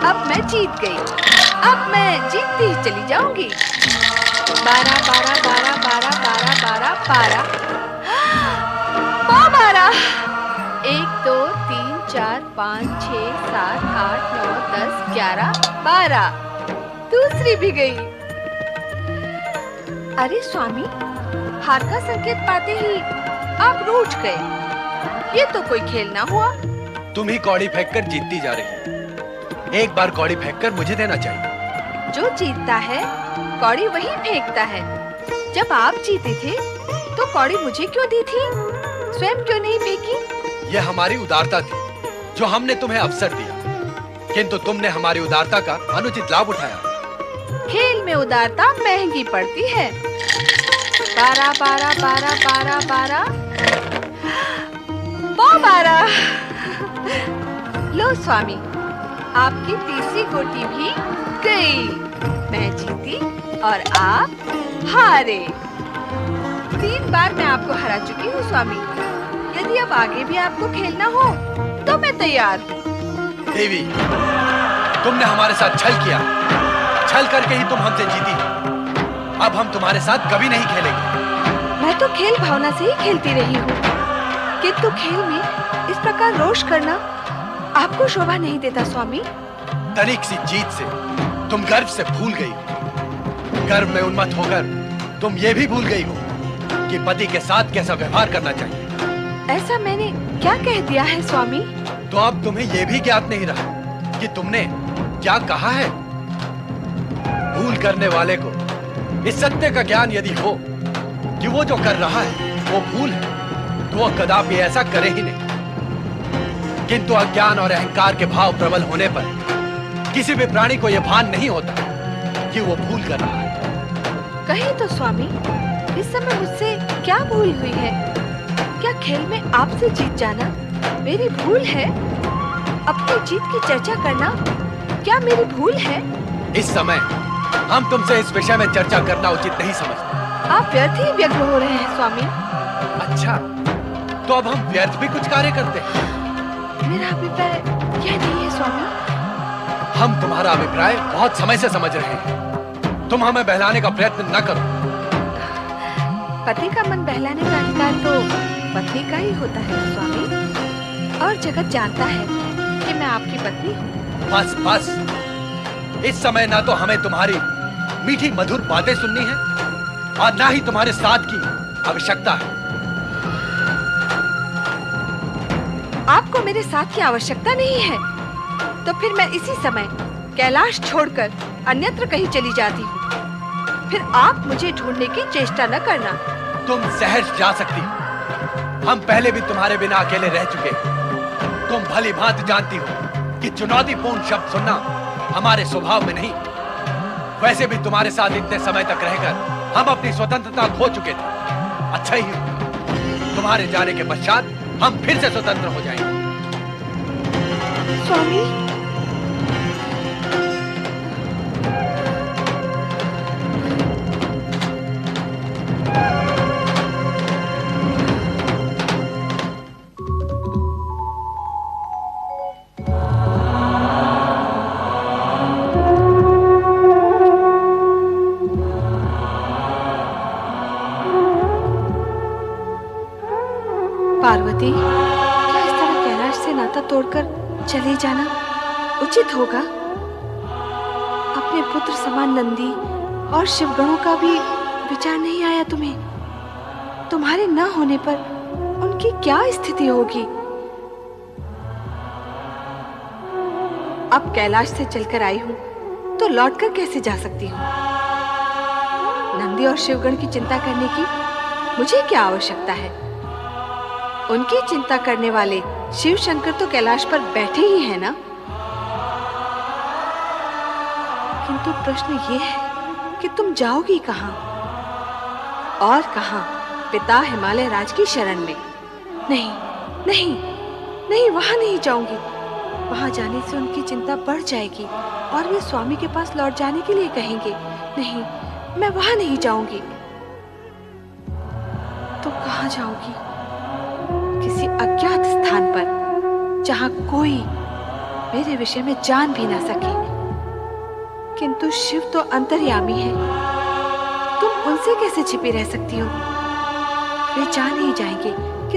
अब मैं जीत गई। अब मैं जीतती ही चली जाऊंगी। 12 12 12 12 12 12 12 12 1 2 3 4 5 6 7 8 9 10 11 12 दूसरी भी गई। अरे स्वामी, हार का संकेत पाते ही आप रूठ गए। ये तो कोई खेल ना हुआ। तुम ही कौड़ी फेंककर जीतती जा रही। एक बार कौड़ी फेंककर मुझे देना चाहिए। जो जीतता है कौड़ी वही फेंकता है। जब आप जीते थे तो कौड़ी मुझे क्यों दी थी? स्वयं क्यों नहीं फेंकी? यह हमारी उदारता थी जो हमने तुम्हें अवसर दिया, किंतु तुमने हमारी उदारता का अनुचित लाभ उठाया। खेल में उदारता महंगी पड़ती है। 12 12 12 12 12 12 लो स्वामी, आपकी तीसरी गोटी भी गई। मैं जीती और आप हारे। 3 बार मैं आपको हरा चुकी हूँ स्वामी। यदि अब आगे भी आपको खेलना हो तो मैं तैयार हूँ। देवी, तुमने हमारे साथ छल किया। छल करके ही तुम हमसे जीती। अब हम तुम्हारे साथ कभी नहीं खेलेंगे। मैं तो खेल भावना से ही खेलती रही हूँ, किंतु खेल में इस प्रकार रोष करना आपको शोभा नहीं देता स्वामी। तनिक सी जीत से तुम गर्व से भूल गई। गर्व में उन्मत्त होकर तुम ये भी भूल गई हो कि पति के साथ कैसा व्यवहार करना चाहिए। ऐसा मैंने क्या कह दिया है स्वामी? तो अब तुम्हें ये भी ज्ञात नहीं रहा कि तुमने क्या कहा है। भूल करने वाले को इस सत्य का ज्ञान यदि हो कि वो जो कर रहा है वो भूल है, तो वो कदापि ऐसा करे ही नहीं। किंतु अज्ञान और अहंकार के भाव प्रबल होने पर किसी भी प्राणी को यह भान नहीं होता कि वो भूल कर रहा है। कहीं तो स्वामी, इस समय मुझसे क्या भूल हुई है? क्या खेल में आपसे जीत जाना मेरी भूल है? अपनी जीत की चर्चा करना क्या मेरी भूल है? इस समय हम तुमसे इस विषय में चर्चा करना उचित नहीं समझते। आप व्यर्थ ही व्यग्र हो रहे हैं स्वामी। अच्छा, तो अब हम व्यर्थ भी कुछ कार्य करते हैं? मेरा अभिप्राय यह नहीं है स्वामी। हम तुम्हारा अभिप्राय बहुत समय से समझ रहे हैं। तुम हमें बहलाने का प्रयत्न न करो। पति का मन बहलाने का अधिकार तो पत्नी का ही होता है स्वामी, और जगत जानता है कि मैं आपकी पत्नी हूँ। बस बस, इस समय ना तो हमें तुम्हारी मीठी मधुर बातें सुननी है और ना ही तुम्हारे साथ की आवश्यकता है। आपको मेरे साथ की आवश्यकता नहीं है तो फिर मैं इसी समय कैलाश छोड़कर अन्यत्र कहीं चली जाती हूँ। फिर आप मुझे ढूंढने की चेष्टा न करना। तुम सहज जा सकती हो। हम पहले भी तुम्हारे बिना अकेले रह चुके। तुम भली भांति जानती हो कि चुनौतीपूर्ण शब्द सुनना हमारे स्वभाव में नहीं। वैसे भी तुम्हारे साथ इतने समय तक रहकर हम अपनी स्वतंत्रता खो चुके थे। अच्छा ही हो, तुम्हारे जाने के पश्चात हम फिर से स्वतंत्र हो जाएंगे। स्वामी, पार्वती, क्या इस तरह कैलाश से नाता तोड़कर चले जाना उचित होगा? अपने पुत्र समान नंदी और शिवगणों का भी विचार नहीं आया तुम्हें? तुम्हारे न होने पर उनकी क्या स्थिति होगी? अब कैलाश से चलकर आई हूं तो लौटकर कैसे जा सकती हूँ? नंदी और शिवगण की चिंता करने की मुझे क्या आवश्यकता है? उनकी चिंता करने वाले शिव शंकर तो कैलाश पर बैठे ही हैं ना। किंतु प्रश्न ये है कि तुम जाओगी कहां? और कहां? पिता हिमालय राज की शरण में। नहीं नहीं नहीं, वहां नहीं जाऊंगी। वहां जाने से उनकी चिंता बढ़ जाएगी और वे स्वामी के पास लौट जाने के लिए कहेंगे। नहीं, मैं वहां नहीं जाऊंगी। तो कहां जाऊंगी? किसी अज्ञात स्थान पर, जहां कोई मेरे विषय में जान भी ना सके। किंतु शिव तो अंतर्यामी है, तुम उनसे कैसे छिपी रह सकती हो? वे जान ही जाएंगे कि